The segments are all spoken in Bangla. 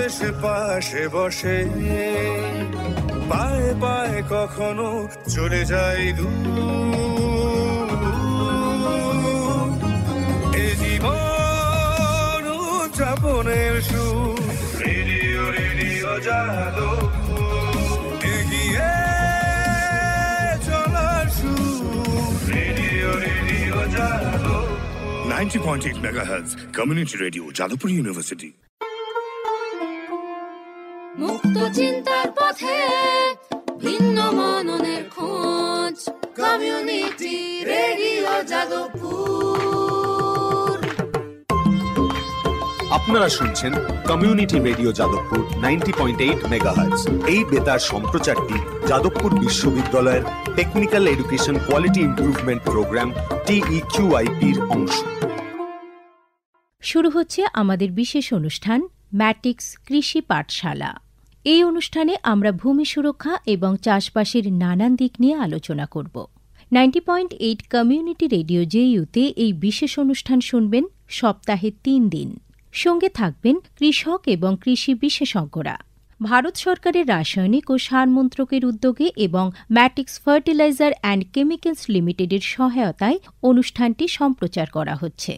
এসে পাশে বসে, পায়ে পায়ে কখনো চলে যায় দূর। এ জীবন উদযাপনের সুর, রেডিও রেডিও যাদবপুর, এগিয়ে চলার সুর, radio radio Jadavpur. 90.8 MHz community radio, Jadavpur university. মুক্ত চিন্তার পথে ভিন্ন মননের খোঁজ, কমিউনিটি রেডিও যাদবপুর। আপনারা শুনছেন কমিউনিটি রেডিও যাদবপুর 90.8 মেগাহার্টজ। এই বেতার সম্প্রচারটি যাদবপুর বিশ্ববিদ্যালয়ের technical education quality improvement programme TEQIP-র অংশ। শুরু হচ্ছে আমাদের বিশেষ অনুষ্ঠান ম্যাটিক্স কৃষি পাঠশালা। এই অনুষ্ঠানে আমরা ভূমি সুরক্ষা এবং চাষবাসের নানান দিক নিয়ে আলোচনা করব। 90.8 কমিউনিটি রেডিও JU-তে এই বিশেষ অনুষ্ঠান শুনবেন সপ্তাহে 3 দিন। সঙ্গে থাকবেন কৃষক এবং কৃষি বিশেষজ্ঞরা। ভারত সরকারের রাসায়নিক ও সার মন্ত্রকের উদ্যোগে এবং ম্যাটিক্স ফার্টিলাইজার অ্যান্ড কেমিক্যালস লিমিটেডের সহায়তায় অনুষ্ঠানটি সম্প্রচার করা হচ্ছে।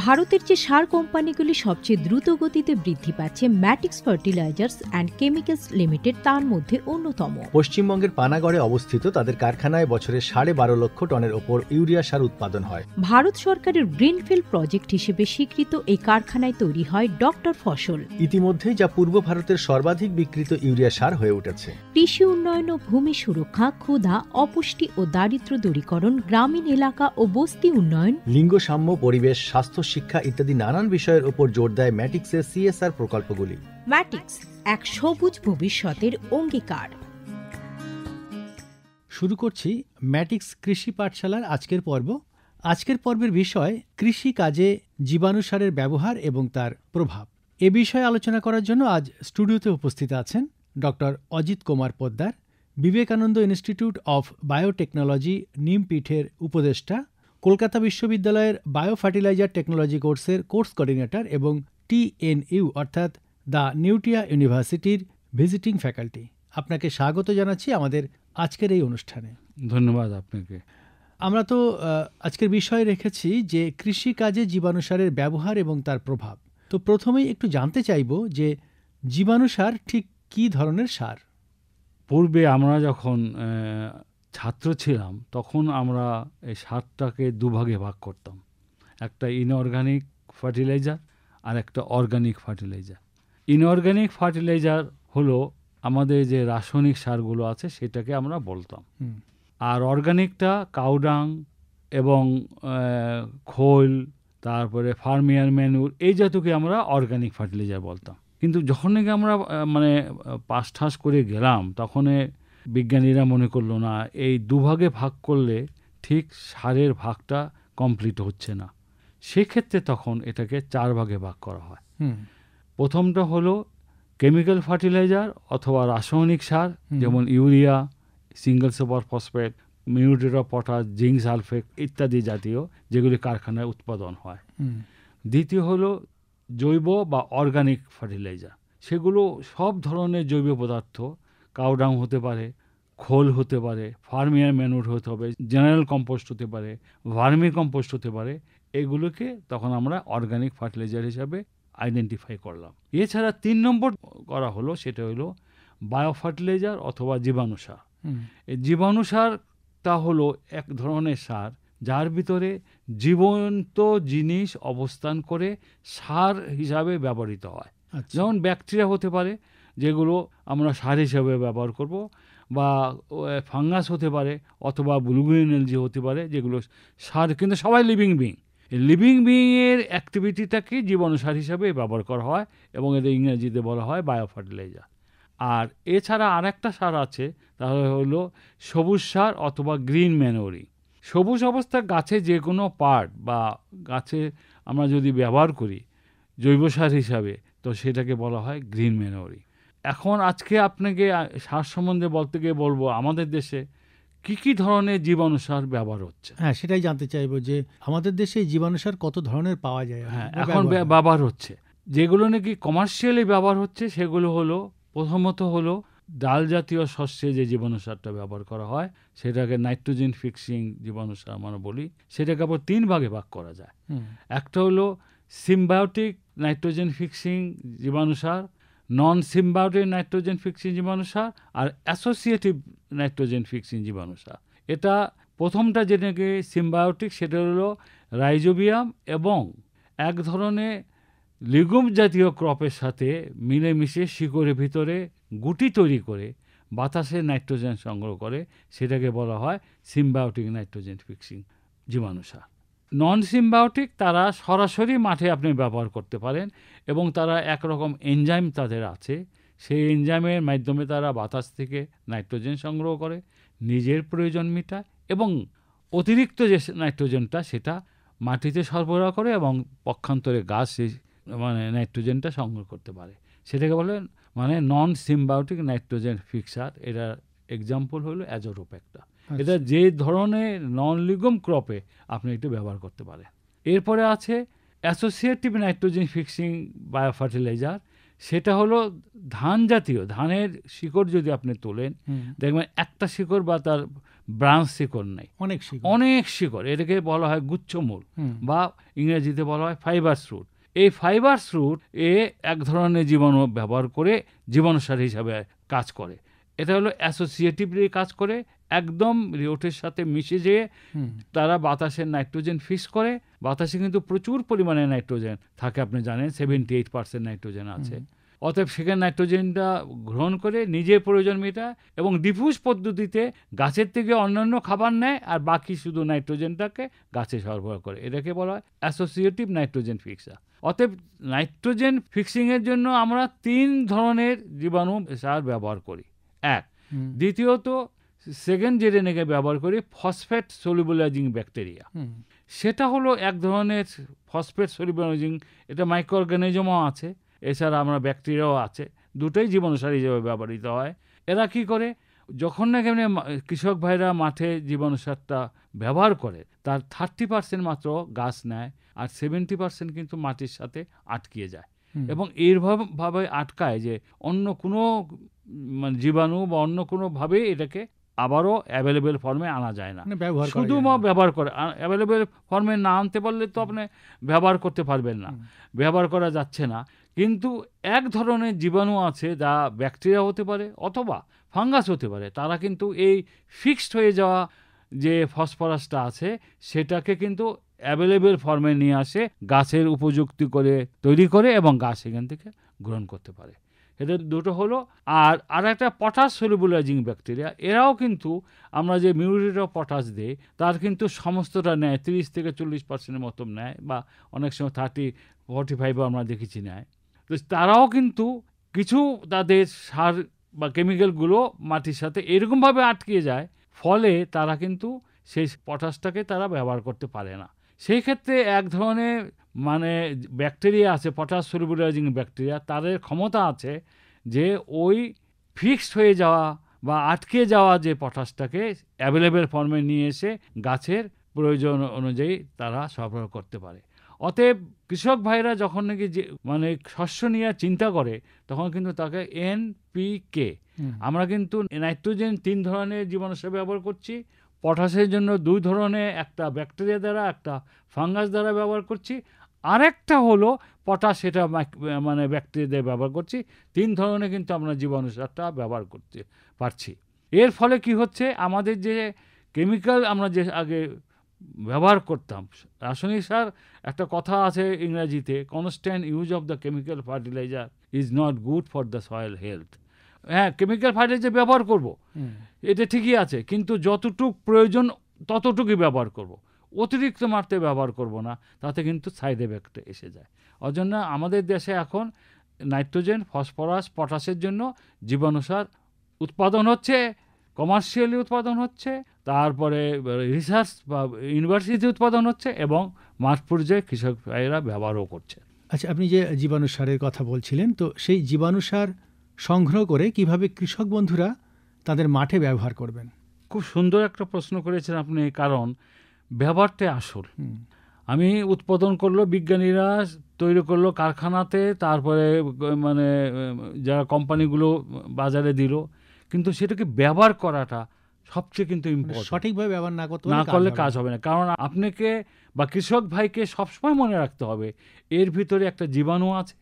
ভারতের যে সার কোম্পানিগুলি সবচেয়ে দ্রুত গতিতে বৃদ্ধি পাচ্ছে ম্যাটিক্স ফার্টিলাইজার্স অ্যান্ড কেমিক্যালস লিমিটেড তার মধ্যে অন্যতম। পশ্চিমবঙ্গের পানাগড়ে অবস্থিত তাদের কারখানায় বছরে 12.5 লক্ষ টনের ওপর ইউরিয়া সার উৎপাদন হয়। ভারত সরকারের গ্রিনফিল্ড প্রজেক্ট হিসেবে স্বীকৃত এই কারখানায় তৈরি হয় ডক্টর ফসল। ইতিমধ্যে যা পূর্ব ভারতের সর্বাধিক বিক্রিত ইউরিয়া সার হয়ে উঠেছে। কৃষি উন্নয়ন ও ভূমি সুরক্ষা, ক্ষুধা, অপুষ্টি ও দারিদ্র্য দূরীকরণ, গ্রামীণ এলাকা ও বস্তি উন্নয়ন, লিঙ্গ সাম্য, পরিবেশ, স্বাস্থ্য, শিক্ষা ইত্যাদি নানান বিষয়ের উপর জোর দেয় ম্যাটিক্সের CSR প্রকল্পগুলি। ম্যাটিক্স এক সবুজ ভবিষ্যতের অঙ্গীকার। শুরু করছি ম্যাটিক্স কৃষি পাঠশালার আজকের পর্ব। আজকের পর্বের বিষয় কৃষি কাজে জীবাণু সারের ব্যবহার এবং তার প্রভাব। এ বিষয়ে আলোচনা করার জন্য আজ স্টুডিওতে উপস্থিত আছেন doctor Ajit Kumar Poddar, Vivekananda institute of biotechnology নিমপীঠের উপদেষ্টা, কলকাতা বিশ্ববিদ্যালয়ের বায়ো ফার্টিলাইজার টেকনোলজি কোর্সের কোর্স কোঅর্ডিনেটর এবং TNU অর্থাৎ দ্য নিউটিয়া ইউনিভার্সিটির ভিজিটিং ফ্যাকাল্টি। আপনাকে স্বাগত জানাচ্ছি আমাদের আজকের এই অনুষ্ঠানে। ধন্যবাদ আপনাকে। আমরা তো আজকের বিষয় রেখেছি যে কৃষিকাজে জীবাণু সারের ব্যবহার এবং তার প্রভাব। তো প্রথমেই একটু জানতে চাইব যে জীবাণু সার ঠিক কী ধরনের সার? পূর্বে আমরা যখন ছাত্র ছিলাম তখন আমরা এই সারটাকে দুভাগে ভাগ করতাম, একটা ইনঅর্গানিক ফার্টিলাইজার আর একটা অর্গানিক ফার্টিলাইজার। ইনঅর্গানিক ফার্টিলাইজার হলো আমাদের যে রাসায়নিক সারগুলো আছে সেটাকে আমরা বলতাম, আর অর্গানিকটা কাউডাং এবং খোল, তারপরে ফার্মিয়ার ম্যানুর, এই জাতীয়কে আমরা অর্গানিক ফার্টিলাইজার বলতাম। কিন্তু যখন নাকি আমরা পাস ঠাস করে গেলাম তখন বিজ্ঞানীরা মনে করলো না, এই দুভাগে ভাগ করলে ঠিক সারের ভাগটা কমপ্লিট হচ্ছে না। সেক্ষেত্রে তখন এটাকে 4 ভাগে ভাগ করা হয়। প্রথমটা হলো কেমিক্যাল ফার্টিলাইজার অথবা রাসায়নিক সার, যেমন urea, single super phosphate, muriate of potash, zinc sulphate ইত্যাদি জাতীয়, যেগুলি কারখানায় উৎপাদন হয়। দ্বিতীয় হলো জৈব বা অর্গানিক ফার্টিলাইজার। সেগুলো সব ধরনের জৈব পদার্থ, কাউডাং হতে পারে, খোল হতে পারে, ফার্মিয়ার ম্যানুর হতে হবে, জেনারেল কম্পোস্ট হতে পারে, ভার্মি কম্পোস্ট হতে পারে, এগুলোকে তখন আমরা অর্গানিক ফার্টিলাইজার হিসাবে আইডেন্টিফাই করলাম। এছাড়া 3 নম্বর করা হলো, সেটা হলো বায়ো ফার্টিলাইজার অথবা জীবাণু সার। এই জীবাণু সারটা হলো এক ধরনের সার যার ভিতরে জীবন্ত জিনিস অবস্থান করে সার হিসাবে ব্যবহৃত হয়। যেমন ব্যাকটেরিয়া হতে পারে, যেগুলো আমরা সার হিসাবে ব্যবহার করব, বা ফাঙ্গাস হতে পারে, অথবা ব্লুগ্রিন এলজি হতে পারে, যেগুলো সার, কিন্তু সবাই লিভিং বিং। এই লিভিং বিংয়ের অ্যাক্টিভিটিটাকে জীবাণু সার হিসাবে ব্যবহার করা হয় এবং এদের ইংরেজিতে বলা হয় বায়ো ফার্টিলাইজার। আর এছাড়া আরেকটা সার আছে, তাহলে হলো সবুজ সার অথবা গ্রিন ম্যানুরি। সবুজ অবস্থার গাছে যে কোনো পার্ট বা গাছে আমরা যদি ব্যবহার করি জৈব সার হিসাবে, তো সেটাকে বলা হয় গ্রিন ম্যানুরি। এখন আজকে আপনাকে সার সম্বন্ধে বলতে গিয়ে বলবো, আমাদের দেশে কি ধরনের জীবাণু সার ব্যবহার হচ্ছে। হ্যাঁ, সেটাই জানতে চাইবো যে আমাদের দেশে এই জীবাণু সার কত ধরনের পাওয়া যায় হ্যাঁ, বা এখন ব্যবহার হয়? ব্যবহার হচ্ছে, যেগুলো নাকি কমার্শিয়ালি ব্যবহার হচ্ছে সেগুলো হলো, প্রথমত হলো ডাল জাতীয় শস্যে যে জীবাণু সারটা ব্যবহার করা হয় সেটাকে নাইট্রোজেন ফিক্সিং জীবাণু সার আমরা বলি। সেটাকে আবার 3 ভাগে ভাগ করা যায়। একটা হলো সিম্বায়োটিক নাইট্রোজেন ফিক্সিং জীবাণু সার, নন সিম্বায়োটিক নাইট্রোজেন ফিক্সিং জীবাণু সার, আর অ্যাসোসিয়েটিভ নাইট্রোজেন ফিক্সিং জীবাণু সার। এটা প্রথমটা যেটাকে সিম্বায়োটিক, সেটা হলো রাইজোবিয়াম এবং এক ধরনের লিগুম জাতীয় ক্রপের সাথে মিলেমিশে শিকড়ের ভিতরে গুটি তৈরি করে বাতাসে নাইট্রোজেন সংগ্রহ করে, সেটাকে বলা হয় সিম্বায়োটিক নাইট্রোজেন ফিক্সিং জীবাণু সার। নন সিম্বায়োটিক তারা সরাসরি মাঠে আপনি ব্যবহার করতে পারেন এবং তারা একরকম এনজাইম তাদের আছে, সেই এনজাইমের মাধ্যমে তারা বাতাস থেকে নাইট্রোজেন সংগ্রহ করে, নিজের প্রয়োজন মেটায় এবং অতিরিক্ত যে নাইট্রোজেনটা সেটা মাটিতে সরবরাহ করে এবং পক্ষান্তরে গাছ সেই মানে নাইট্রোজেনটা সংগ্রহ করতে পারে। সেটাকে বলে মানে নন সিম্বায়োটিক নাইট্রোজেন ফিক্সার। এটার এক্সাম্পল হলো অ্যাজোরোপ্যাকটা। এটা যে ধরনের নন লিগুম ক্রপে আপনি একটু ব্যবহার করতে পারেন। এরপরে আছে associative nitrogen fixing bio fertiliser. সেটা হলো ধান জাতীয়, ধানের শিকড় যদি আপনি তোলেন দেখবেন একটা শিকড় বা তার ব্রাঞ্চ শিকড় নেই, অনেক শিকড়। এটাকে বলা হয় গুচ্ছমূল বা ইংরেজিতে বলা হয় ফাইবারস রুট। এই ফাইবারস রুট এক ধরনের জীবাণু ব্যবহার করে জীবাণু সার হিসাবে কাজ করে। এটা হলো অ্যাসোসিয়েটিভলি কাজ করে, একদম রিওটের সাথে মিশে যেয়ে তারা বাতাসের নাইট্রোজেন ফিক্স করে। বাতাসে কিন্তু প্রচুর পরিমাণে নাইট্রোজেন থাকে, আপনি জানেন 78% নাইট্রোজেন আছে। অতএব সেখানে নাইট্রোজেনটা গ্রহণ করে নিজের প্রয়োজন মেটায় এবং ডিফিউজ পদ্ধতিতে গাছের থেকে অন্যান্য খাবার নেয় আর বাকি শুধু নাইট্রোজেনটাকে গাছে সরবরাহ করে। এটাকে বলা হয় অ্যাসোসিয়েটিভ নাইট্রোজেন ফিক্সার। অতএব নাইট্রোজেন ফিক্সিংয়ের জন্য আমরা 3 ধরনের জীবাণু সার ব্যবহার করি। এক, দ্বিতীয়ত সেকেন্ড যেটা নাকি ব্যবহার করি ফসফেট সলিবলাইজিং ব্যাকটেরিয়া। সেটা হলো এক ধরনের ফসফেট সলিবলাইজিং, এটা মাইক্রো অর্গানিজমও আছে, এছাড়া আমরা ব্যাকটেরিয়াও আছে, দুটোই জীবাণু সার হিসেবে ব্যবহৃত হয়। এরা কি করে, যখন না কেমন কৃষক ভাইরা মাঠে জীবাণু সারটা ব্যবহার করে তার 30% মাত্র গাছ নেয় আর 70% কিন্তু মাটির সাথে আটকিয়ে যায় এবং এইভাবে আটকায় যে অন্য কোনো মানে জীবাণু বা অন্য কোনোভাবে এটাকে আবারও অ্যাভেলেবেল ফর্মে আনা যায় না। শুধু ব্যবহার করে অ্যাভেলেবেল ফর্মে না আনতে পারলে তো আপনি ব্যবহার করতে পারবেন না, ব্যবহার করা যাচ্ছে না। কিন্তু এক ধরনের জীবাণু আছে যা ব্যাকটেরিয়া হতে পারে অথবা ফাঙ্গাস হতে পারে, তারা কিন্তু এই ফিক্সড হয়ে যাওয়া যে ফসফরাসটা আছে সেটাকে কিন্তু অ্যাভেলেবেল ফর্মে নিয়ে আসে, গাছের উপযুক্ত করে তৈরি করে এবং গাছ এখান থেকে গ্রহণ করতে পারে। এটা দুটো হলো। আর একটা পটাশ সলিবলাইজিং ব্যাকটেরিয়া, এরাও কিন্তু আমরা যে মিউরেট অফ পটাশ দিই তার কিন্তু সমস্তটা নেয়, 30 থেকে 40% মতো নেয় বা অনেক সময় 30-45 আমরা দেখেছি নেয়। তো তারাও কিন্তু কিছু তাদের সার বা কেমিক্যালগুলো মাটির সাথে এরকমভাবে আটকে যায়, ফলে তারা কিন্তু সেই পটাশটাকে তারা ব্যবহার করতে পারে না। সেই ক্ষেত্রে এক ধরনের মানে ব্যাকটেরিয়া আছে পটাশ সলিবলাইজিং ব্যাকটেরিয়া, তাদের ক্ষমতা আছে যে ওই ফিক্সড হয়ে যাওয়া বা আটকে যাওয়া যে পটাশটাকে অ্যাভেলেবেল ফর্মে নিয়ে এসে গাছের প্রয়োজন অনুযায়ী তারা সরবরাহ করতে পারে। অতএব কৃষক ভাইরা যখন নাকি যে মানে শস্য নিয়ে চিন্তা করে তখন কিন্তু তাকে NPK, আমরা কিন্তু নাইট্রোজেন 3 ধরনের জীবাণু সার ব্যবহার করছি, পটাশের জন্য 2 ধরনের, একটা ব্যাকটেরিয়া দ্বারা একটা ফাঙ্গাস দ্বারা ব্যবহার করছি, আরেকটা হলো পটাশ, সেটা মানে ব্যাকটেরিয়া দিয়ে ব্যবহার করছি। 3 ধরনের কিন্তু আমরা জীবাণু সারটা ব্যবহার করতে পারছি। এর ফলে কি হচ্ছে, আমাদের যে কেমিক্যাল আমরা যে আগে ব্যবহার করতাম রাসায়নিক সার, একটা কথা আছে ইংরেজিতে, constant use of the chemical fertiliser is not good for the soil health. হ্যাঁ, কেমিক্যাল ফার্টিলাইজার ব্যবহার করব, এটা ঠিকই আছে, কিন্তু যতটুকু প্রয়োজন ততটুকুই ব্যবহার করব, অতিরিক্ত মাত্রায় ব্যবহার করব না, তাতে কিন্তু সাইড এফেক্ট এসে যায়। অজন্য আমাদের দেশে এখন নাইট্রোজেন, ফসফরাস, পটাশের জন্য জীবাণু সার উৎপাদন হচ্ছে, কমার্শিয়ালি উৎপাদন হচ্ছে, তারপরে রিসার্চ বা ইউনিভার্সিটি উৎপাদন হচ্ছে এবং মাঠ পর্যায়ে কৃষক ভাইয়েরা ব্যবহারও করছে। আচ্ছা, আপনি যে জীবাণু সারের কথা বলছিলেন, তো সেই জীবাণু সার সংগ্রহ করে কিভাবে কৃষক বন্ধুরা তাদের মাঠে ব্যবহার করবেন? খুব সুন্দর একটা প্রশ্ন করেছেন আপনি, কারণ ব্যবহারটাই আসল। আমি উৎপাদন করলো, বিজ্ঞানীরা তৈরি করলো কারখানাতে, তারপরে মানে যারা কোম্পানিগুলো বাজারে দিল, কিন্তু সেটাকে ব্যবহার করাটা সবচেয়ে কিন্তু ইম্পর্টেন্ট। সঠিকভাবে ব্যবহার না করলে কাজ হবে না। কারণ আপনাকে বা কৃষক ভাইকে সবসময় মনে রাখতে হবে এর ভিতরে একটা জীবাণু আছে,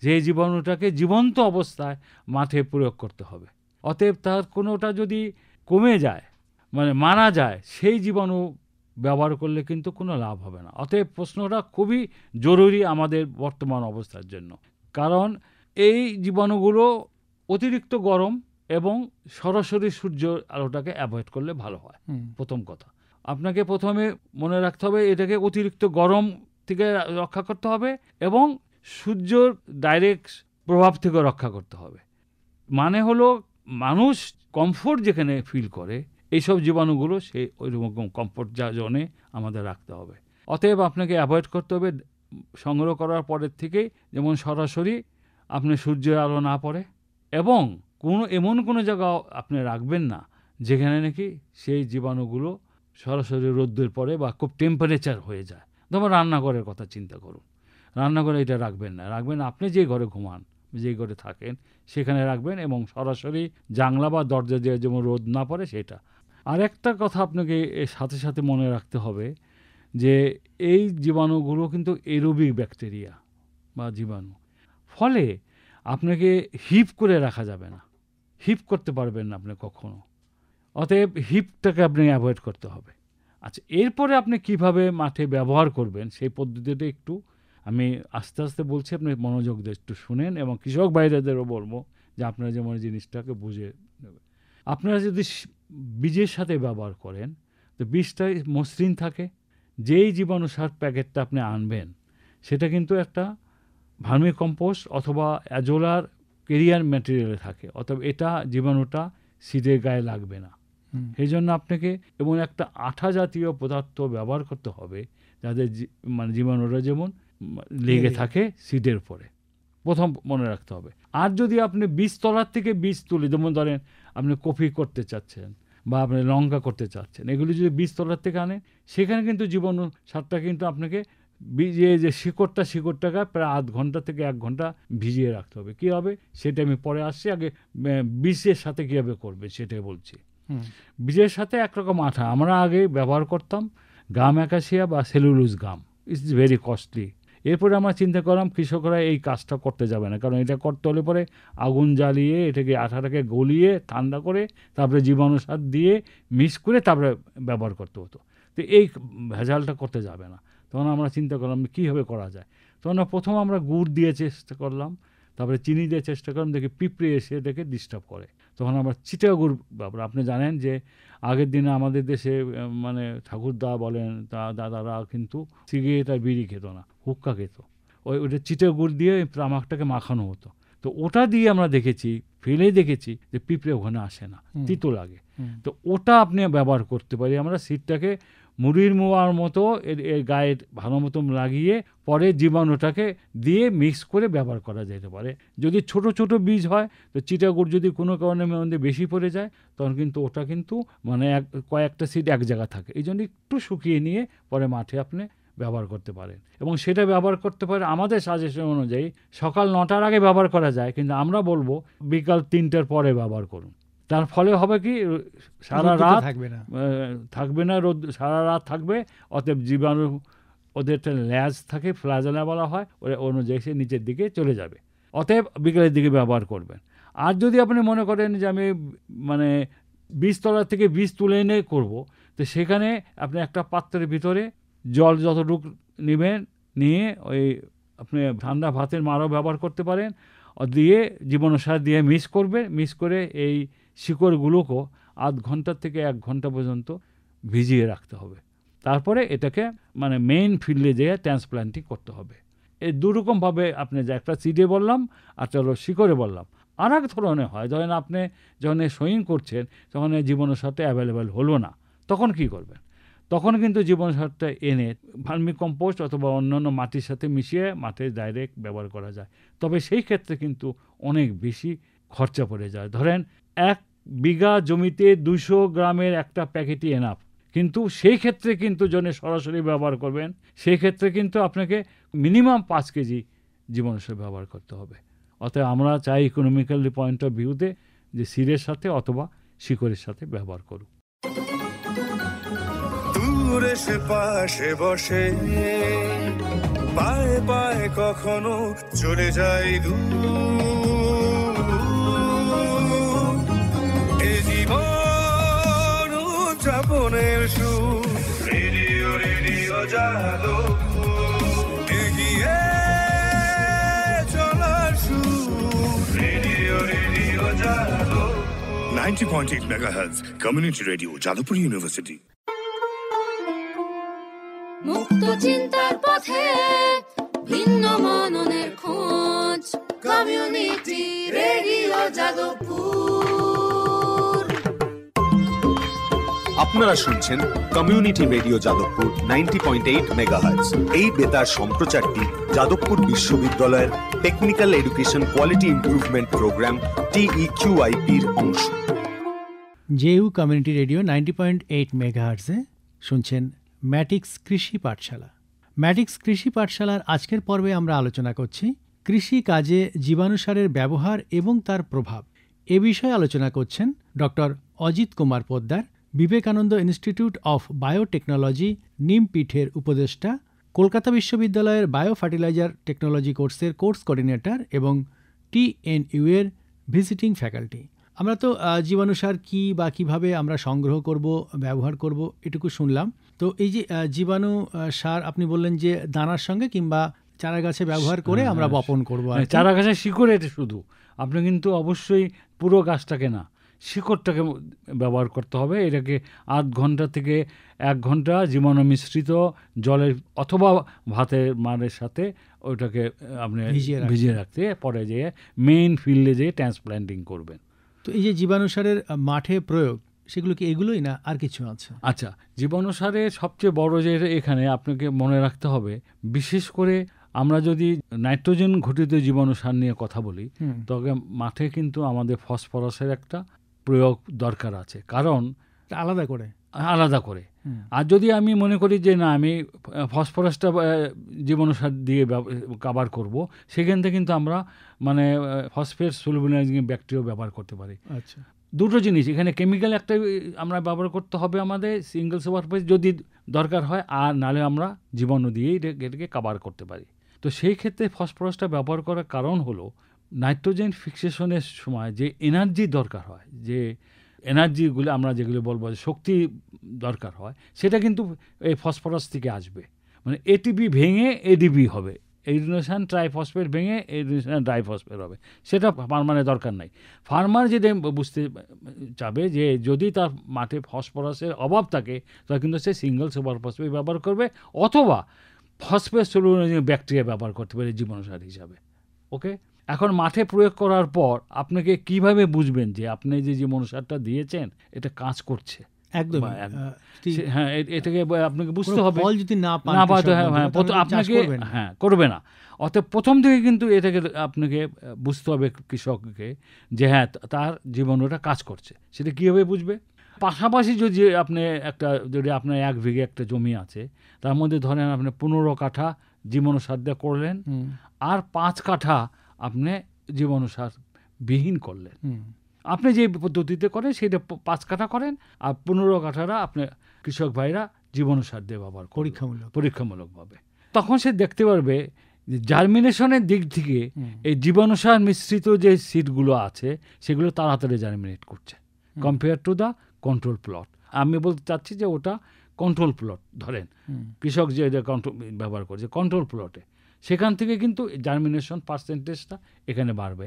যে জীবাণুটাকে জীবন্ত অবস্থায় মাঠে প্রয়োগ করতে হবে। অতএব তার কোনোটা যদি কমে যায়, মানে মারা যায়, সেই জীবাণু ব্যবহার করলে কিন্তু কোনো লাভ হবে না। অতএব প্রশ্নটা খুবই জরুরি আমাদের বর্তমান অবস্থার জন্য, কারণ এই জীবাণুগুলো অতিরিক্ত গরম এবং সরাসরি সূর্য আলোটাকে অ্যাভয়েড করলে ভালো হয়। প্রথম কথা আপনাকে প্রথমে মনে রাখতে হবে এটাকে অতিরিক্ত গরম থেকে রক্ষা করতে হবে এবং সূর্যর ডাইরেক্ট প্রভাব থেকে রক্ষা করতে হবে। মানে হলো মানুষ কমফোর্ট যেখানে ফিল করে, এইসব জীবাণুগুলো সেই ওইরকম কমফোর্ট জোনে আমাদের রাখতে হবে। অতএব আপনাকে অ্যাভয়েড করতে হবে সংগ্রহ করার পরের থেকেই, যেমন সরাসরি আপনি সূর্যের আলো না পড়ে, এবং এমন কোনো জায়গা আপনি রাখবেন না যেখানে নাকি সেই জীবাণুগুলো সরাসরি রোদ্দুর পরে বা খুব টেম্পারেচার হয়ে যায়। যেমন রান্নাঘরের কথা চিন্তা করুন, রান্নাঘরে এটা রাখবেন না, রাখবেন আপনি যে ঘরে ঘুমান, যে ঘরে থাকেন সেখানে রাখবেন, এবং সরাসরি জানলা বা দরজা দিয়ে যেমন রোদ না পড়ে সেটা। আর একটা কথা আপনাকে এর সাথে সাথে মনে রাখতে হবে যে এই জীবাণুগুলো কিন্তু এরোবিক ব্যাকটেরিয়া বা জীবাণু, ফলে আপনাকে হিপ করে রাখা যাবে না, হিপ করতে পারবেন না আপনি কখনো। অতএব হিপটাকে আপনি অ্যাভয়েড করতে হবে। আচ্ছা, এরপরে আপনি কিভাবে মাঠে ব্যবহার করবেন সেই পদ্ধতিটা একটু আমি আস্তে আস্তে বলছি, আপনি মনোযোগ দিয়ে একটু শুনেন, এবং কৃষক ভাইদেরও বলবো যে আপনারা যেমন জিনিসটাকে বুঝে নেবেন। আপনারা যদি বীজের সাথে ব্যবহার করেন তো বীজটা মসৃণ থাকে। যেই জীবাণু সার প্যাকেটটা আপনি আনবেন সেটা কিন্তু একটা ভার্মি কম্পোস্ট অথবা অ্যাজোলার কেরিয়ার ম্যাটেরিয়ালে থাকে, অথবা এটা জীবাণুটা সিডের গায়ে লাগবে না। সেই জন্য আপনাকে এমন একটা আঠা জাতীয় পদার্থ ব্যবহার করতে হবে যাতে মানে জীবাণুরা যেমন লেগে থাকে সিডের উপরে, প্রথম মনে রাখতে হবে। আর যদি আপনি বীজতলার থেকে বীজ তুলে, যেমন ধরেন আপনি কফি করতে চাচ্ছেন বা আপনি লঙ্কা করতে চাচ্ছেন, এগুলি যদি বীজতলার থেকে আনেন সেখানে কিন্তু জীবাণু সারটা কিন্তু আপনাকে যে শিকড়টাকে প্রায় আধ ঘন্টা থেকে 1 ঘন্টা ভিজিয়ে রাখতে হবে। কী হবে সেটা আমি পরে আসছি, আগে বীজের সাথে কীভাবে করবে সেটাই বলছি। বীজের সাথে একরকম আঠা আমরা আগে ব্যবহার করতাম, গাম অ্যাকাসিয়া বা cellulose gum, it's very costly. এরপরে আমরা চিন্তা করলাম কৃষকরা এই কাজটা করতে যাবে না, কারণ এটা করতে হলে পরে আগুন জ্বালিয়ে এটাকে আঠাটাকে গলিয়ে ঠান্ডা করে তারপরে জীবাণু সার দিয়ে মিক্স করে তারপরে ব্যবহার করতে হতো। তো এই ভেজালটা করতে যাবে না। তখন আমরা চিন্তা করলাম কীভাবে করা যায়। তখন প্রথম আমরা গুড় দিয়ে চেষ্টা করলাম, তারপরে চিনি দিয়ে চেষ্টা করলাম, দেখি পিঁপড়ে এসে এটাকে ডিস্টার্ব করে। তখন আমরা চিটা গুড় ব্যবহার। আপনি জানেন যে আগের দিনে আমাদের দেশে মানে ঠাকুরদা বলেন দাদারা কিন্তু সিগারেট আর বিড়ি খেত না, হুক্কা খেত। ওইটা চিটা গুড় দিয়ে তামাকটাকে মাখানো হতো। তো ওটা দিয়ে আমরা দেখেছি, ফেলে দেখেছি যে পিঁপড়ে ওখানে আসে না, তিতো লাগে। তো ওটা আপনি ব্যবহার করতে পারি আমরা। সিটটাকে মুড়ির মোয়ার মতো এর গায়ে ভালো মতো লাগিয়ে পরে জীবাণুটাকে দিয়ে মিক্স করে ব্যবহার করা যেতে পারে। যদি ছোট ছোট বীজ হয় তো চিটাগুড় যদি কোনো কারণে মধ্যে বেশি পড়ে যায় তখন কিন্তু ওটা কিন্তু মানে কয়েকটা সিট এক জায়গা থাকে, এই জন্য একটু শুকিয়ে নিয়ে পরে মাঠে আপনি ব্যবহার করতে পারেন। এবং সেটা ব্যবহার করতে পারে আমাদের সাজেশন অনুযায়ী সকাল 9টার আগে ব্যবহার করা যায়, কিন্তু আমরা বলবো বিকাল 3টার পরে ব্যবহার করুন। তার ফলে হবে কি সারা রাত থাকবে না, রোদ সারা রাত থাকবে। অতএব জীবাণু ওদের একটা ল্যাজ থাকে, ফ্লাজেলা বলা হয়, ওরা অনুযায়ী সে নিচের দিকে চলে যাবে। অতএব বিকেলের দিকে ব্যবহার করবেন। আর যদি আপনি মনে করেন যে আমি মানে বীজতলার থেকে বীজ তুলে এনে করবো, তো সেখানে আপনি একটা পাত্রের ভিতরে জল যতটুকু নেবেন নিয়ে ওই আপনি ঠান্ডা ভাতের মারও ব্যবহার করতে পারেন, দিয়ে জীবাণু সার দিয়ে মিক্স করবে। মিক্স করে এই শিকড়গুলোকেও আধ ঘন্টা থেকে 1 ঘন্টা পর্যন্ত ভিজিয়ে রাখতে হবে। তারপরে এটাকে মানে মেইন ফিল্ডে যেয়ে ট্রান্সপ্লান্টিং করতে হবে। এই দুরকমভাবে আপনি যে একটা সিডে বললাম আর চলো শিকড়ে বললাম। আর এক ধরনের হয়, ধরেন আপনি যখন সোয়িং করছেন তখন জীবাণু সারটা অ্যাভেলেবেল হলো না, তখন কি করবেন? তখন কিন্তু জীবাণু সারটা এনে ভার্মি কম্পোস্ট অথবা অন্যান্য মাটির সাথে মিশিয়ে মাঠে ডাইরেক্ট ব্যবহার করা যায়। তবে সেই ক্ষেত্রে কিন্তু অনেক বেশি খরচা পড়ে যায়। ধরেন 1 বিঘা জমিতে 200 গ্রামের একটা প্যাকেটই এনাফ। কিন্তু সেই ক্ষেত্রে কিন্তু জনে সরাসরি ব্যবহার করবেন, সেই ক্ষেত্রে কিন্তু আপনাকে মিনিমাম 5 কেজি জীবাণুসার ব্যবহার করতে হবে। অতএব আমরা চাই ইকোনমিক্যাল পয়েন্ট অফ ভিউতে যে সিডের সাথে অথবা শিকড়ের সাথে ব্যবহার করুন। দূরে সে পাশে বসে পায়ে পায়ে কখনো চলে যায় দূর, এ জীবন উদযাপনের সুর, রেডিও রেডিও যাদবপুর, এগিয়ে চলার সুর, radio radio Jadavpur. 90.8 megahertz community radio Jadavpur University. মুক্ত চিন্তার পথে ভিন্ন মননের খোঁজ, কমিউনিটি রেডিও যাদবপুর। আপনারা শুনছেন কমিউনিটি রেডিও যাদবপুর 90.8 মেগাহার্টজ। এই বেতার সম্প্রচারটি যাদবপুর বিশ্ববিদ্যালয়ের technical education quality improvement programme TEQIP-র অংশ। জেইউ কমিউনিটি রেডিও 90.8 মেগাহার্টজে শুনছেন ম্যাটিক্স কৃষি পাঠশালা। ম্যাটিক্স কৃষি পাঠশালার আজকের পর্বে আমরা আলোচনা করছি কৃষি কাজে জীবাণুসারের ব্যবহার এবং তার প্রভাব। এ বিষয়ে আলোচনা করছেন doctor Ajit Kumar Poddar, Vivekananda institute of biotechnology নিমপীঠের উপদেষ্টা, কলকাতা বিশ্ববিদ্যালয়ের বায়ো ফার্টিলাইজার টেকনোলজি কোর্সের কোর্স কোঅর্ডিনেটর এবং TNU এর ভিজিটিং ফ্যাকাল্টি। আমরা তো জীবাণুসার কী বা কীভাবে আমরা সংগ্রহ করব, ব্যবহার করব এটুকু শুনলাম। তো এই যে জীবাণু সার আপনি বললেন যে দানার সঙ্গে কিংবা চারা গাছে ব্যবহার করে আমরা বপন করবো। চারা গাছের শিকড়ে শুধু, আপনি কিন্তু অবশ্যই পুরো গাছটাকে না, শিকড়টাকে ব্যবহার করতে হবে। এটাকে আধ ঘন্টা থেকে 1 ঘন্টা জীবাণু মিশ্রিত জলের অথবা ভাতের মারের সাথে ওইটাকে আপনি ভিজিয়ে রাখতে, পরে যেয়ে মেইন ফিল্ডে যেয়ে ট্রান্সপ্ল্যান্টিং করবেন। তো এই যে জীবাণুসারের মাঠে প্রয়োগ, সেগুলো কি এগুলোই না আর কিছু আছে? আচ্ছা, জীবাণুসারের সবচেয়ে বড় যে এখানে আপনাকে মনে রাখতে হবে, বিশেষ করে আমরা যদি নাইট্রোজেন ঘটিত জীবাণুসার নিয়ে কথা বলি, তবে মাঠে কিন্তু আমাদের ফসফরাসের একটা প্রয়োগ দরকার আছে, কারণ আলাদা করে। আর যদি আমি মনে করি যে না আমি ফসফরাসটা জীবাণুসার দিয়ে কাভার করব, সেখান থেকে কিন্তু আমরা মানে ফসফেট সলিউবলাইজিং ব্যাকটেরিয়া ব্যবহার করতে পারি। আচ্ছা, দুটো জিনিস এখানে, কেমিক্যাল একটা আমরা ব্যবহার করতে হবে আমাদের সিঙ্গেল সুপারফেস যদি দরকার হয়, আর নাহলে আমরা জীবাণু দিয়েই এটাকে কাভার করতে পারি। তো সেই ক্ষেত্রে ফসফরাসটা ব্যবহার করার কারণ হলো নাইট্রোজেন ফিক্সেশনের সময় যে এনার্জি দরকার হয়, যে এনার্জিগুলো আমরা যেগুলো বলবো শক্তি দরকার হয়, সেটা কিন্তু এই ফসফরাস থেকে আসবে। মানে এটিপি ভেঙে এডিপি হবে, এডিনোসাইন ট্রাইফসফেট ভেঙে এডিনোসাইন ডাইফসফেট হবে। সেটা ফার্মারের দরকার নাই। ফার্মার যদি বুঝতে চাবে যে যদি তার মাঠে ফসফরাসের অভাব থাকে, তাহলে কিন্তু সে সিঙ্গেল সুপার ফসফেট ব্যবহার করবে অথবা ফসফেট সলিউবলাইজিং ব্যাকটেরিয়া ব্যবহার করতে পারে জীবাণুসার হিসাবে। ওকে, এখন মাঠে প্রয়োগ করার পর আপনাকে কিভাবে বুঝবেন যে আপনি যে জীবাণুসারটা দিয়েছেন এটা কাজ করছে? একদম, হ্যাঁ, এটাকে আপনাকে বুঝতে হবে। ফল যদি না পান আপনাকে করবে না। অতএব প্রথম থেকে কিন্তু এটাকে আপনাকে বুঝতে হবে কৃষককে যে হ্যাঁ তার জীবাণুটা কাজ করছে। সেটা কীভাবে বুঝবে? পাশাপাশি যদি আপনার 1 বিঘে একটা জমি আছে, তার মধ্যে ধরেন আপনি 15 কাঠা জীবাণুসার দিয়ে করলেন, আর 5 কাঠা আপনি জীবাণুসার বিহীন করলেন। আপনি যে পদ্ধতিতে করেন সেটা 5 কাঠা করেন, আর 15 কাঠাটা আপনি কৃষক ভাইরা জীবাণুসার দিয়ে ব্যবহার পরীক্ষামূলকভাবে। তখন সে দেখতে পারবে যে জার্মিনেশনের দিক থেকে এই জীবাণুসার মিশ্রিত যে সিডগুলো আছে সেগুলো তাড়াতাড়ি জার্মিনেট করছে compare to the control plot. আমি বলতে চাচ্ছি যে ওটা কন্ট্রোল প্লট, ধরেন কৃষক যে কন্ট্রোল ব্যবহার করছে কন্ট্রোল প্লটে, সেখান থেকে কিন্তু জার্মিনেশন পার্সেন্টেজটা এখানে বাড়বে।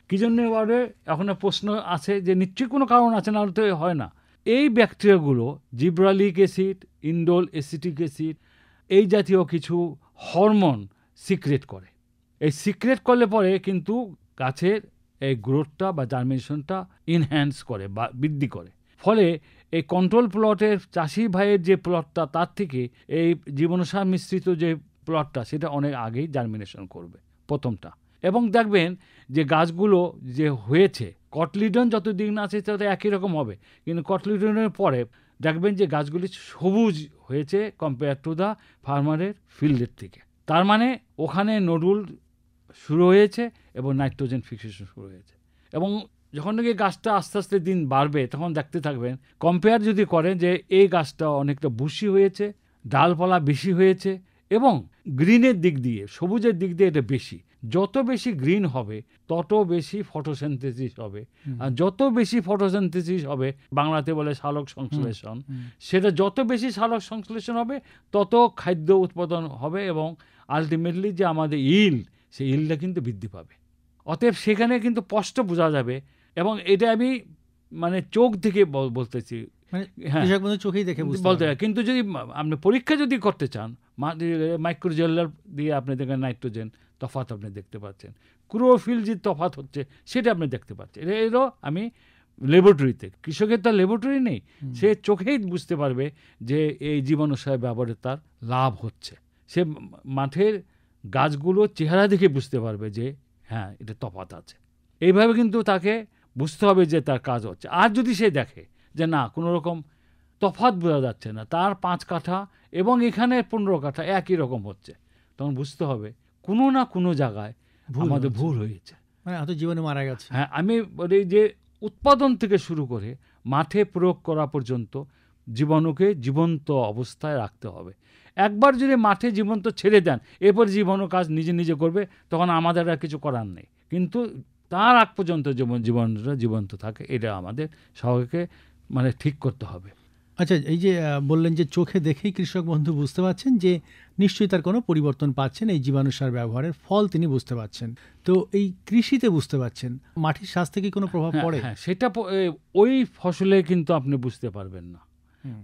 কী জন্য বাড়বে? এখন প্রশ্ন আছে যে নিশ্চয়ই কোনো কারণ আছে, না হলে তো হয় না। এই ব্যাকটেরিয়াগুলো gibberellic acid, indole acetic acid, এই জাতীয় কিছু হরমোন সিক্রেট করে। এই সিক্রেট করলে পরে কিন্তু গাছের এই গ্রোথটা বা জার্মিনেশনটা ইনহ্যান্স করে বা বৃদ্ধি করে। ফলে এই কন্ট্রোল প্লটের চাষি ভাইয়ের যে প্লটটা, তার থেকে এই জীবাণুসার মিশ্রিত যে প্লটটা সেটা অনেক আগেই জার্মিনেশন করবে প্রথমটা। এবং দেখবেন যে গাছগুলো যে হয়েছে, কটলিডন যতদিন আছে তত একই রকম হবে, কিন্তু কটলিডনের পরে দেখবেন যে গাছগুলি সবুজ হয়েছে কম্পেয়ার টু দ্য ফার্মারের ফিল্ডের থেকে। তার মানে ওখানে নোডুল শুরু হয়েছে এবং নাইট্রোজেন ফিক্সেশন শুরু হয়েছে। এবং যখন নাকি গাছটা আস্তে আস্তে দিন বাড়বে তখন দেখতে থাকবেন, কম্পেয়ার যদি করেন যে এই গাছটা অনেকটা বুশি হয়েছে, ডালপালা বেশি হয়েছে এবং গ্রিনের দিক দিয়ে, সবুজের দিক দিয়ে এটা বেশি। যত বেশি গ্রিন হবে তত বেশি ফটোসিনথেসিস হবে, আর যত বেশি ফটোসিনথেসিস হবে, বাংলাতে বলে সালোক সংশ্লেষণ, সেটা যত বেশি সালোক সংশ্লেষণ হবে তত খাদ্য উৎপাদন হবে এবং আলটিমেটলি যে আমাদের সেই ইলটা কিন্তু বৃদ্ধি পাবে। অতএব সেখানে কিন্তু স্পষ্ট বোঝা যাবে, এবং এটা আমি মানে চোখ থেকে বলতেছি, হ্যাঁ চোখেই দেখে বলতে হয়। কিন্তু যদি আপনি পরীক্ষা যদি করতে চান, মাইক্রোজেলার দিয়ে আপনি দেখেন নাইট্রোজেন তফাৎ আপনি দেখতে পাচ্ছেন, ক্লোরোফিল যে তফাৎ হচ্ছে সেটা আপনি দেখতে পাচ্ছেন। এরও আমি ল্যাবরেটরিতে, কৃষকের তার ল্যাবরেটরি নেই, সে চোখেই বুঝতে পারবে যে এই জীবাণুসার ব্যবহারে তার লাভ হচ্ছে। সে মাঠের গাছগুলো চেহারা দেখে বুঝতে পারবে যে হ্যাঁ এটা তফাৎ আছে। এইভাবে কিন্তু তাকে বুঝতে হবে যে তার কাজ হচ্ছে। আর যদি সে দেখে যে না কোনো রকম তফাৎ বোঝা যাচ্ছে না, তার 5 কাঠা এবং এখানে 15 কাঠা একই রকম হচ্ছে, তখন বুঝতে হবে কোনো না কোনো জায়গায় আমাদের ভুল হয়েছে, মানে হয়তো জীবাণু মারা গেছে। হ্যাঁ, আমি বলি যে উৎপাদন থেকে শুরু করে মাঠে প্রয়োগ করা পর্যন্ত জীবাণুকে জীবন্ত অবস্থায় রাখতে হবে। একবার যদি মাঠে জীবন্ত ছেড়ে দেন, এরপর জীবাণু কাজ নিজে নিজে করবে, তখন আমাদের আর কিছু করার নেই। কিন্তু তার আগ পর্যন্ত জীবাণুটা জীবন্ত থাকে, এটা আমাদের সবাইকে মানে ঠিক করতে হবে। আচ্ছা, এই যে বললেন যে চোখে দেখেই কৃষক বন্ধু বুঝতে পারছেন যে নিশ্চয়ই তার কোনো পরিবর্তন পাচ্ছেন, এই জীবাণু সার ব্যবহারের ফল তিনি বুঝতে পারছেন। তো এই কৃষিতে বুঝতে পারছেন মাটির স্বাস্থ্যে কি কোনো প্রভাব পড়ে? হ্যাঁ, সেটা ওই ফসলে কিন্তু আপনি বুঝতে পারবেন না।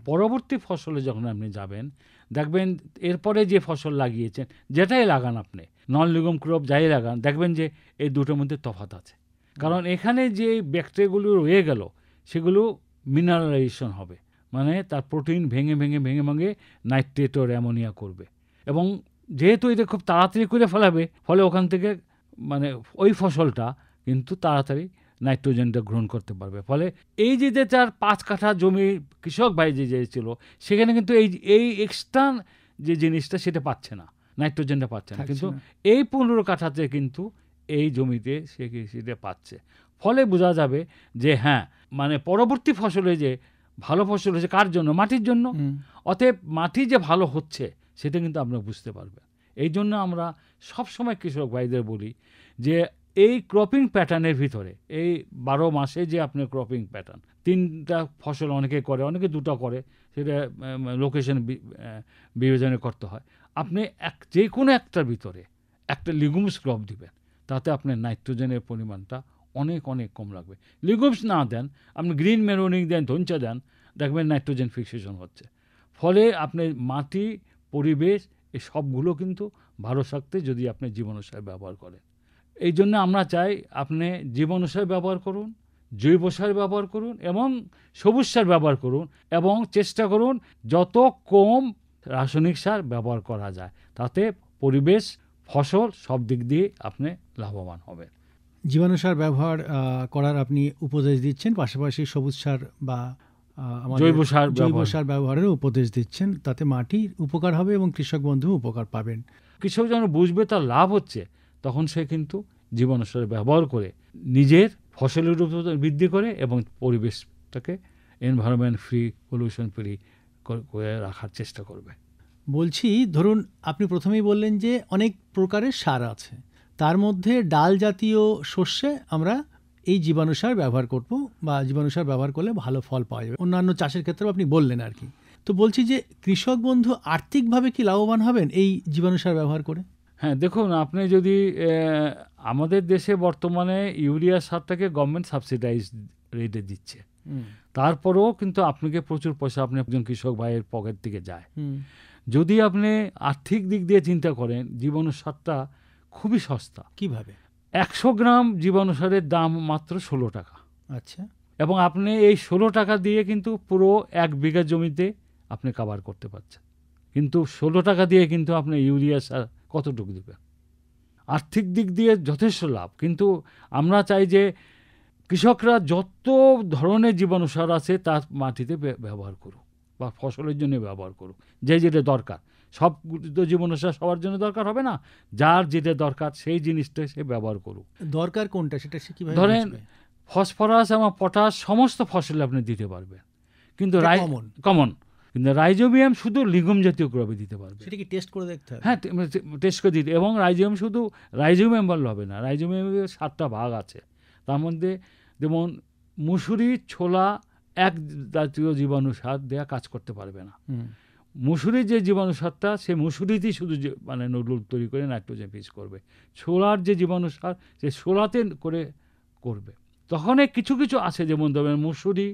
পরবর্তী ফসলে যখন আপনি যাবেন দেখবেন এরপরে যে ফসল লাগিয়েছেন, যেটাই লাগান আপনি, নন লিগম ক্রপ যাই লাগান, দেখবেন যে এই দুটোর মধ্যে তফাৎ আছে। কারণ এখানে যে ব্যাকটেরিয়াগুলো রয়ে গেল সেগুলো মিনারেলাইজেশন হবে, মানে তার প্রোটিন ভেঙে ভেঙে ভেঙে ভেঙে নাইট্রেট ও অ্যামোনিয়া করবে। এবং যেহেতু এটা খুব তাড়াতাড়ি করে ফেলাবে, ফলে ওখান থেকে মানে ওই ফসলটা কিন্তু তাড়াতাড়ি নাইট্রোজেনটা গ্রহণ করতে পারবে। ফলে এই যে তার 5 কাঠা জমি কৃষক ভাই যে ছিল, সেখানে কিন্তু এই এক্সট্রা যে জিনিসটা সেটা পাচ্ছে না, নাইট্রোজেনটা পাচ্ছে না, কিন্তু এই 15 কাঠাতে কিন্তু এই জমিতে সেটা পাচ্ছে। ফলে বোঝা যাবে যে হ্যাঁ, মানে পরবর্তী ফসলে যে ভালো ফসল হচ্ছে কার জন্য? মাটির জন্য। অতএব মাটি যে ভালো হচ্ছে সেটা কিন্তু আপনারা বুঝতে পারবেন। এই জন্য আমরা সবসময় কৃষক ভাইদের বলি যে এই ক্রপিং প্যাটার্নের ভিতরে, এই 12 মাসে যে আপনার ক্রপিং প্যাটার্ন, 3টা ফসল অনেকে করে, অনেকে 2টা করে, সেটা লোকেশন বিবেচনা করতে হয়। আপনি যে কোনো একটার ভিতরে একটা লিগুমস ক্রপ দিবেন, তাতে আপনার নাইট্রোজেনের পরিমাণটা অনেক অনেক কম লাগবে। লিগুমস না দেন, আপনি গ্রিন ম্যানোনিং দেন, ধঞ্চা দেন, দেখবেন নাইট্রোজেন ফিক্সেশন হচ্ছে। ফলে আপনি মাটি, পরিবেশ এই সবগুলো কিন্তু ভালো থাকতে যদি আপনি জীবাণুসার ব্যবহার করেন। এই জন্য আমরা চাই আপনি জীবাণুসার ব্যবহার করুন, জৈব সার ব্যবহার করুন এবং সবুজ সার ব্যবহার করুন, এবং চেষ্টা করুন যত কম রাসায়নিক সার ব্যবহার করা যায়, তাতে পরিবেশ, ফসল সব দিক দিয়ে আপনি লাভবান হবেন। জীবাণু সার ব্যবহার করার আপনি উপদেশ দিচ্ছেন, পাশাপাশি সবুজ সার বা জৈব সার ব্যবহারের উপদেশ দিচ্ছেন, তাতে মাটির উপকার হবে এবং কৃষক বন্ধু উপকার পাবেন। কৃষক যখন বুঝবে তার লাভ হচ্ছে, তখন সে কিন্তু জীবাণু সার ব্যবহার করে নিজের ফসলের উৎপাদন বৃদ্ধি করে এবং পরিবেশটাকে এনভায়রনমেন্ট ফ্রি, পলিউশন ফ্রি করে রাখার চেষ্টা করবে। বলছি, ধরুন আপনি প্রথমেই বললেন যে অনেক প্রকারের সার আছে, তার মধ্যে ডাল জাতীয় শস্যে আমরা এই জীবাণু সার ব্যবহার করব বা জীবাণু সার ব্যবহার করলে ভালো ফল পাওয়া যাবে। অন্যান্য চাষের ক্ষেত্রেও আপনি বললেন আর কি। তো বলছি যে কৃষক বন্ধু আর্থিকভাবে কি লাভবান হবেন এই জীবাণু সার ব্যবহার করে? হ্যাঁ, দেখুন, আপনি যদি আমাদের দেশে বর্তমানে ইউরিয়া সারটাকে গভর্নমেন্ট সাবসিডাইজ রেটে দিচ্ছে, তারপরেও কিন্তু আপনাকে প্রচুর পয়সা আপনি একজন কৃষক ভাইয়ের পকেট থেকে যায়। যদি আপনি আর্থিক দিক দিয়ে চিন্তা করেন, জীবাণু সারটা খুবই সস্তা। কিভাবে? 100 গ্রাম জীবাণু সারের দাম মাত্র 16 টাকা। আচ্ছা। এবং আপনি এই 16 টাকা দিয়ে কিন্তু পুরো 1 বিঘা জমিতে আপনি কভার করতে পারছেন। কিন্তু 16 টাকা দিয়ে কিন্তু আপনি ইউরিয়া সার কতটুকু দেবেন? আর্থিক দিক দিয়ে যথেষ্ট লাভ, কিন্তু আমরা চাই যে কৃষকরা যত ধরনের জীবাণুসার আছে তা মাটিতে ব্যবহার করুক বা ফসলের জন্য ব্যবহার করুক, যে যেটা দরকার। সব জীবাণুসার সবার জন্য দরকার হবে না, যার যেটা দরকার সেই জিনিসটা সে ব্যবহার করুক। দরকার কোনটা সেটা সে কিভাবে ধরেন বুঝবে? ফসফরাস এবং পটাশ সমস্ত ফসলে আপনি দিতে পারবেন, কিন্তু কমন, কিন্তু রাইজোবিয়াম শুধু লিগুম জাতীয় ক্রপে দিতে পারবে। সেটা কি টেস্ট করে দেখতে হবে? হ্যাঁ, টেস্ট করে দিতে। এবং রাইজোবিয়াম শুধু রাইজোবিয়াম বললে হবে না, রাইজোবিয়ামের 7টা ভাগ আছে। তার মধ্যে যেমন মুসুরি, ছোলা এক জাতীয় জীবাণু সার দেওয়া কাজ করতে পারবে না। মুসুরির যে জীবাণু সারটা, সে মুসুরিতেই শুধু মানে নুডল তৈরি করে নাইট্রোজেন ফিক্স করবে। ছোলার যে জীবাণু সার, সে ছোলাতে করে করবে। তখন কিছু কিছু আছে, যেমন ধরবেন মুসুরি,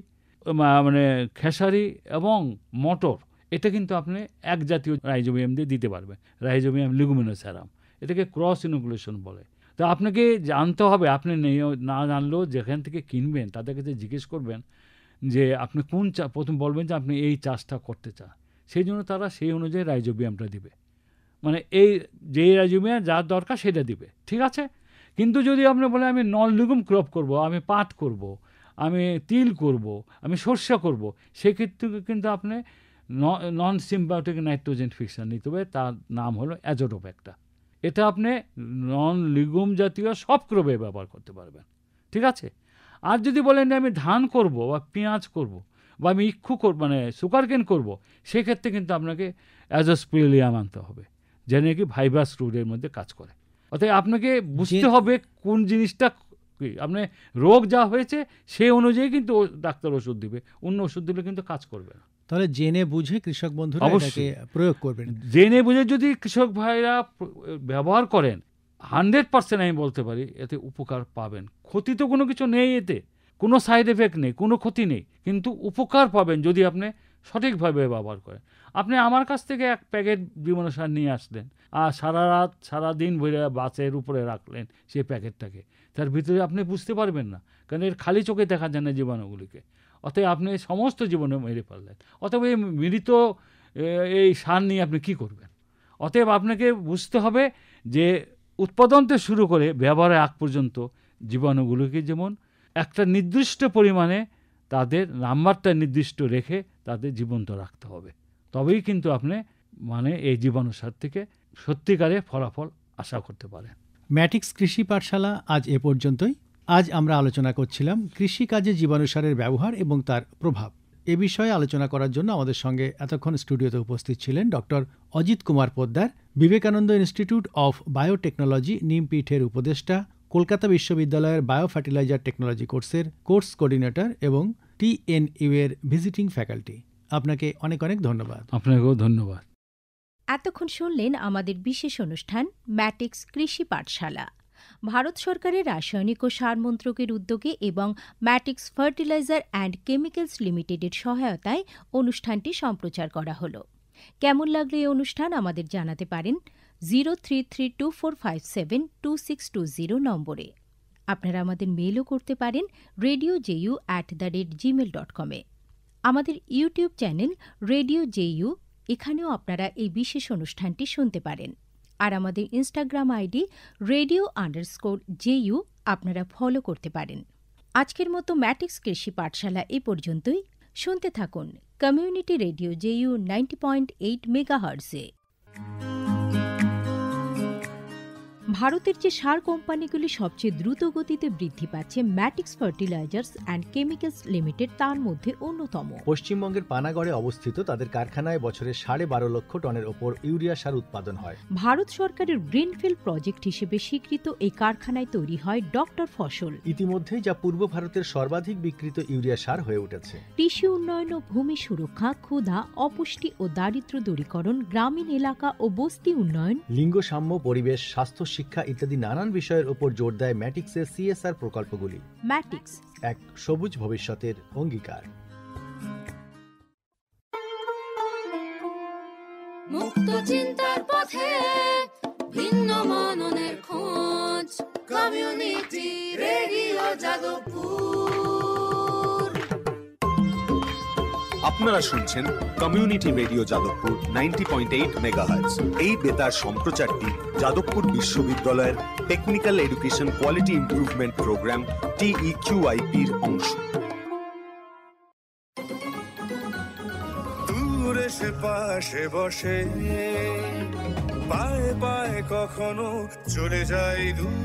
মানে খেসারি এবং মটর, এটা কিন্তু আপনি এক জাতীয় রাইজোবিয়াম দিয়ে দিতে পারবেন, রাইজোবিয়াম লিগুমিনোসেরাম। এটাকে ক্রস ইনোকুলেশন বলে। তো আপনাকে জানতে হবে, আপনি না জানলেও যেখান থেকে কিনবেন তাদের কাছে জিজ্ঞেস করবেন যে আপনি কোন প্রথম বলবেন যে আপনি এই চাষটা করতে চান, সেই জন্য তারা সেই অনুযায়ী রাইজোবিয়ামটা দিবে, মানে এই যেই রাইজোবিয়াম যার দরকার সেটা দিবে, ঠিক আছে। কিন্তু যদি আপনি বলেন আমি নন লিগুম ক্রপ করব, আমি পাট করব, আমি তিল করব, আমি সর্ষে করব, সেক্ষেত্রে কিন্তু আপনি নন সিম্বায়োটিক নাইট্রোজেন ফিক্সার নিতে হবে, তার নাম হলো অ্যাজোটোব্যাক্টা। এটা আপনি নন লিগুম জাতীয় সব ক্রপে ব্যবহার করতে পারবেন, ঠিক আছে। আর যদি বলেন যে আমি ধান করব বা পেঁয়াজ করব বা আমি ইক্ষু করব, মানে সুগারকেন করব, সেক্ষেত্রে কিন্তু আপনাকে অ্যাজোস্পিরিলিয়াম আনতে হবে, যে নাকি ভাইবাস রুটের মধ্যে কাজ করে। অর্থাৎ আপনাকে বুঝতে হবে কোন জিনিসটা কি, আপনি রোগ যা হয়েছে সেই অনুযায়ী কিন্তু ডাক্তার ওষুধ দিবে, অন্য ওষুধ দিলে কিন্তু কাজ করবে না। তাহলে জেনে বুঝে কৃষক বন্ধুরা এটাকে প্রয়োগ করবেন। জেনে বুঝে যদি কৃষক ভাইরা ব্যবহার করেন, 100% আমি বলতে পারি এতে উপকার পাবেন। ক্ষতি তো কোনো কিছু নেই, এতে কোনো সাইড এফেক্ট নেই, কোনো ক্ষতি নেই, কিন্তু উপকার পাবেন যদি আপনি সঠিকভাবে ব্যবহার করেন। আপনি আমার কাছ থেকে এক প্যাকেট জীবাণু সার নিয়ে আসলেন, আর সারাদিন ভরে বাসের উপরে রাখলেন সেই প্যাকেটটাকে, তার ভিতরে আপনি বুঝতে পারবেন না, কারণ এর খালি চোখে দেখা যায় না জীবাণুগুলিকে। অতএব আপনি সমস্ত জীবাণু মেরে ফেললেন। অতএব এই মৃত এই সার নিয়ে আপনি কি করবেন? অতএব আপনাকে বুঝতে হবে যে উৎপাদন থেকে শুরু করে ব্যবহারের আগ পর্যন্ত জীবাণুগুলোকে যেমন একটা নির্দিষ্ট পরিমাণে তাদের নাম্বারটা নির্দিষ্ট রেখে তাদের জীবন্ত রাখতে হবে, তবেই কিন্তু আপনি মানে এই জীবাণু সার থেকে সত্যিকারে ফলাফল আশা করতে পারেন। ম্যাটিক্স কৃষি পাঠশালা আজ এ পর্যন্তই। আজ আমরা আলোচনা করছিলাম কৃষিকাজে জীবাণু সারের ব্যবহার এবং তার প্রভাব। এ বিষয়ে আলোচনা করার জন্য আমাদের সঙ্গে এতক্ষণ স্টুডিওতে উপস্থিত ছিলেন doctor Ajit Kumar Poddar, Vivekananda institute of biotechnology নিমপীঠের উপদেষ্টা, কলকাতা বিশ্ববিদ্যালয়ের বায়ো ফার্টিলাইজার টেকনোলজি কোর্সের কোর্স কোঅর্ডিনেটর এবং TNU এর ভিজিটিং ফ্যাকাল্টি। আপনাকে অনেক অনেক ধন্যবাদ। আপনাকেও ধন্যবাদ। এতক্ষণ শুনলেন আমাদের বিশেষ অনুষ্ঠান ম্যাটিক্স কৃষি পাঠশালা। ভারত সরকারের রাসায়নিক ও সার মন্ত্রকের উদ্যোগে এবং ম্যাটিক্স ফার্টিলাইজার অ্যান্ড কেমিক্যালস লিমিটেডের সহায়তায় অনুষ্ঠানটি সম্প্রচার করা হলো। কেমন লাগলো এই অনুষ্ঠান আমাদের জানাতে পারেন 0332457262 নম্বরে। আপনারা আমাদের মেলও করতে পারেন radio.ju@gmail.com এ। আমাদের ইউটিউব চ্যানেল রেডিও জেইউ, এখানেও আপনারা এই বিশেষ অনুষ্ঠানটি শুনতে পারেন। আর আমাদের ইনস্টাগ্রাম আইডি radio_JU আপনারা ফলো করতে পারেন। আজকের মতো ম্যাটিক্স কৃষি পাঠশালা এ পর্যন্তই। শুনতে থাকুন কমিউনিটি রেডিও জেইউ 90.8 মেগাহার্টজে। ভারতের যে সার কোম্পানিগুলি সবচেয়ে দ্রুত গতিতে বৃদ্ধি পাচ্ছে ম্যাটিক্স ফার্টিলাইজার্স অ্যান্ড কেমিক্যালস লিমিটেড তার মধ্যে অন্যতম। পশ্চিমবঙ্গের পানাগড়ে অবস্থিত তাদের কারখানায় বছরে 12.5 লক্ষ টনের ওপর ইউরিয়া সার উৎপাদন হয়। ভারত সরকারের গ্রিনফিল্ড প্রজেক্ট হিসেবে স্বীকৃত এই কারখানায় তৈরি হয় ডক্টর ফসল। ইতিমধ্যেই যা পূর্ব ভারতের সর্বাধিক বিক্রিত ইউরিয়া সার হয়ে উঠেছে। কৃষি উন্নয়ন ও ভূমি সুরক্ষা, ক্ষুধা, অপুষ্টি ও দারিদ্র্য দূরীকরণ, গ্রামীণ এলাকা ও বস্তি উন্নয়ন, লিঙ্গ সাম্য, পরিবেশ, স্বাস্থ্য, শিক্ষা ইত্যাদি নানান বিষয়ের উপর জোর দেয় ম্যাটিক্সের CSR প্রকল্পগুলি। ম্যাটিক্স এক সবুজ ভবিষ্যতের অঙ্গীকার। মুক্ত চিন্তার পথে ভিন্ন মননের খোঁজ, কমিউনিটি রেডিও যাদবপুর। আপনারা শুনছেন কমিউনিটি রেডিও যাদবপুর 90.8 মেগাহার্টজ। এই বেতার সম্প্রচারটি যাদবপুর বিশ্ববিদ্যালয়ের technical education quality improvement programme TEQIP-র অংশ। দূরে সে পাশে বসে পায়ে পায়ে কখনো চলে যায় দূর।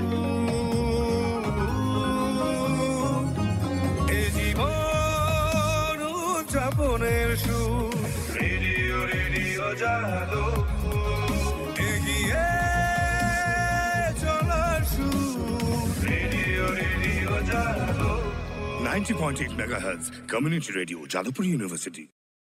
এ জীবন উদযাপনের সুর, রেডিও রেডিও যাদবপুর, এগিয়ে চলার সুর, radio radio Jadavpur 90.8 megahertz community radio Jadavpur university.